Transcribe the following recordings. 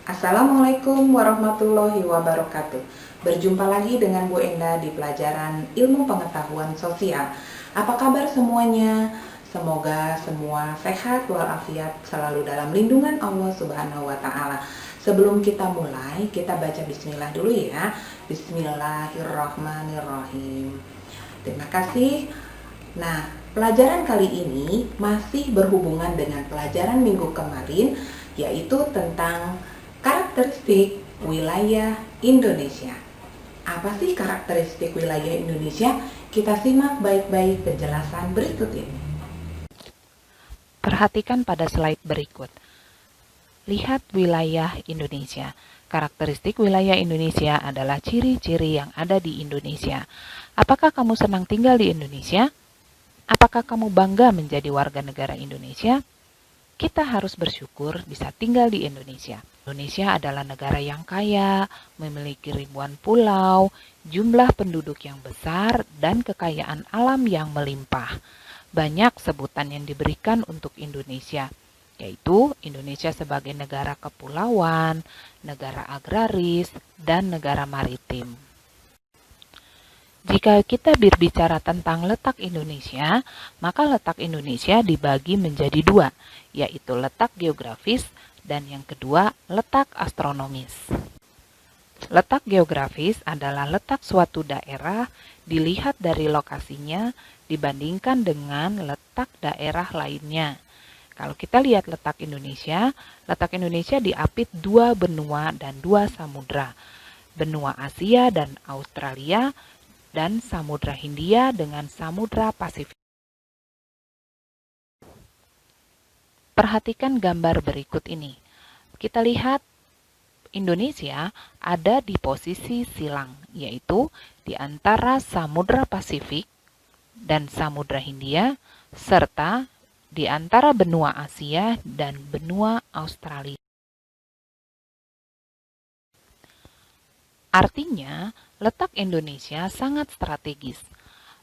Assalamualaikum warahmatullahi wabarakatuh. Berjumpa lagi dengan Bu Enda di pelajaran Ilmu Pengetahuan Sosial. Apa kabar semuanya? Semoga semua sehat walafiat selalu dalam lindungan Allah Subhanahu wa taala. Sebelum kita mulai, kita baca bismillah dulu ya. Bismillahirrahmanirrahim. Terima kasih. Nah, pelajaran kali ini masih berhubungan dengan pelajaran minggu kemarin, yaitu tentang karakteristik wilayah Indonesia. Apa sih karakteristik wilayah Indonesia? Kita simak baik-baik penjelasan berikut ini. Perhatikan pada slide berikut. Lihat wilayah Indonesia. Karakteristik wilayah Indonesia adalah ciri-ciri yang ada di Indonesia. Apakah kamu senang tinggal di Indonesia? Apakah kamu bangga menjadi warga negara Indonesia? Kita harus bersyukur bisa tinggal di Indonesia. Indonesia adalah negara yang kaya, memiliki ribuan pulau, jumlah penduduk yang besar, dan kekayaan alam yang melimpah. Banyak sebutan yang diberikan untuk Indonesia, yaitu Indonesia sebagai negara kepulauan, negara agraris, dan negara maritim. Jika kita berbicara tentang letak Indonesia, maka letak Indonesia dibagi menjadi dua, yaitu letak geografis dan yang kedua letak astronomis. Letak geografis adalah letak suatu daerah dilihat dari lokasinya dibandingkan dengan letak daerah lainnya. Kalau kita lihat letak Indonesia diapit dua benua dan dua samudra, benua Asia dan Australia, dan Samudra Hindia dengan Samudra Pasifik. Perhatikan gambar berikut ini. Kita lihat Indonesia ada di posisi silang, yaitu di antara Samudra Pasifik dan Samudra Hindia, serta di antara benua Asia dan benua Australia. Artinya, letak Indonesia sangat strategis.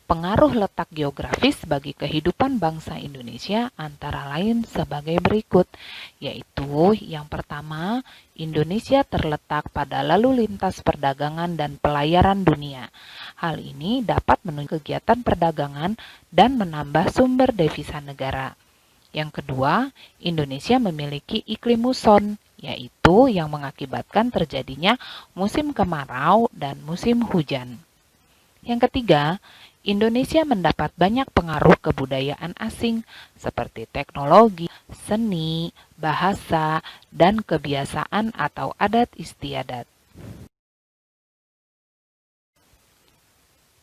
Pengaruh letak geografis bagi kehidupan bangsa Indonesia antara lain sebagai berikut, yaitu yang pertama, Indonesia terletak pada lalu lintas perdagangan dan pelayaran dunia. Hal ini dapat menunjang kegiatan perdagangan dan menambah sumber devisa negara. Yang kedua, Indonesia memiliki iklim muson, yaitu yang mengakibatkan terjadinya musim kemarau dan musim hujan. Yang ketiga, Indonesia mendapat banyak pengaruh kebudayaan asing seperti teknologi, seni, bahasa, dan kebiasaan atau adat istiadat.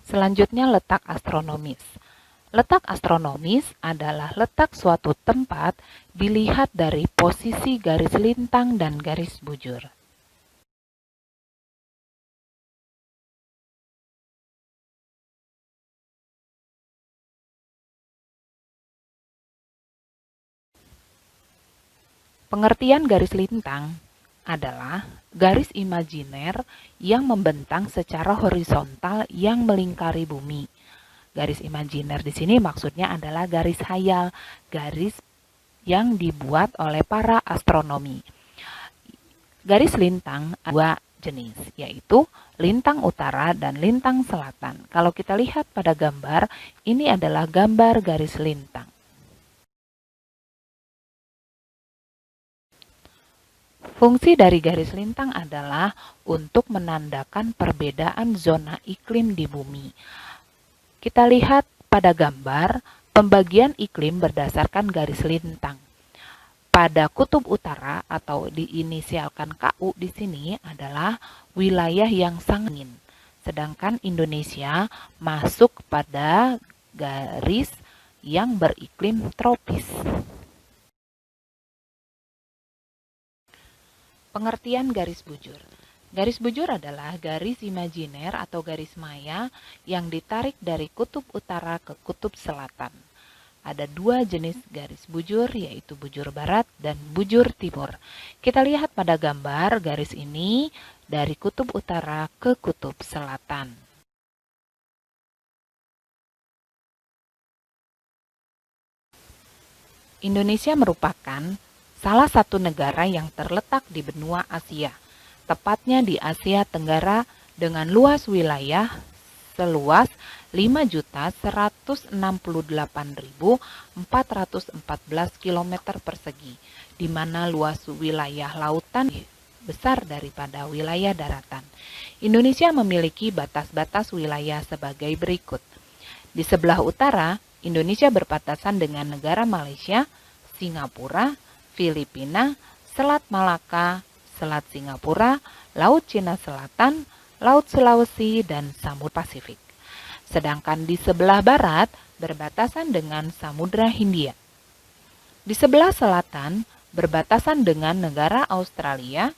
Selanjutnya letak astronomis. Letak astronomis adalah letak suatu tempat dilihat dari posisi garis lintang dan garis bujur. Pengertian garis lintang adalah garis imajiner yang membentang secara horizontal yang melingkari bumi. Garis imajiner di sini maksudnya adalah garis khayal, garis yang dibuat oleh para astronomi. Garis lintang ada dua jenis, yaitu lintang utara dan lintang selatan. Kalau kita lihat pada gambar, ini adalah gambar garis lintang. Fungsi dari garis lintang adalah untuk menandakan perbedaan zona iklim di bumi. Kita lihat pada gambar, pembagian iklim berdasarkan garis lintang. Pada kutub utara atau diinisialkan KU di sini adalah wilayah yang sangat dingin. Sedangkan Indonesia masuk pada garis yang beriklim tropis. Pengertian garis bujur. Garis bujur adalah garis imajiner atau garis maya yang ditarik dari kutub utara ke kutub selatan. Ada dua jenis garis bujur, yaitu bujur barat dan bujur timur. Kita lihat pada gambar garis ini dari kutub utara ke kutub selatan. Indonesia merupakan salah satu negara yang terletak di benua Asia, tepatnya di Asia Tenggara dengan luas wilayah seluas 5.168.414 km persegi, di mana luas wilayah lautan besar daripada wilayah daratan. Indonesia memiliki batas-batas wilayah sebagai berikut. Di sebelah utara, Indonesia berbatasan dengan negara Malaysia, Singapura, Filipina, Selat Malaka, Selat Singapura, Laut Cina Selatan, Laut Sulawesi, dan Samudra Pasifik. Sedangkan di sebelah barat berbatasan dengan Samudra Hindia. Di sebelah selatan berbatasan dengan negara Australia,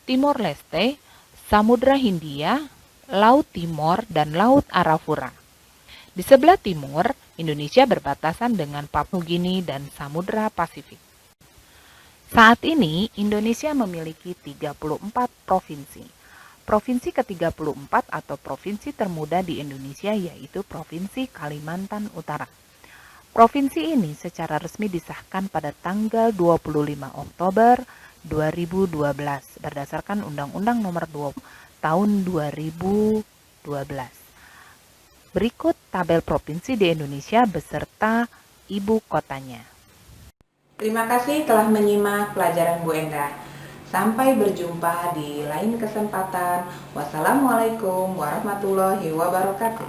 Timor Leste, Samudra Hindia, Laut Timor, dan Laut Arafura. Di sebelah timur, Indonesia berbatasan dengan Papua Nugini dan Samudra Pasifik. Saat ini, Indonesia memiliki 34 provinsi. Provinsi ke-34 atau provinsi termuda di Indonesia yaitu Provinsi Kalimantan Utara. Provinsi ini secara resmi disahkan pada tanggal 25 Oktober 2012 berdasarkan Undang-Undang Nomor 20 Tahun 2012. Berikut tabel provinsi di Indonesia beserta ibu kotanya. Terima kasih telah menyimak pelajaran Bu Endah. Sampai berjumpa di lain kesempatan. Wassalamualaikum warahmatullahi wabarakatuh.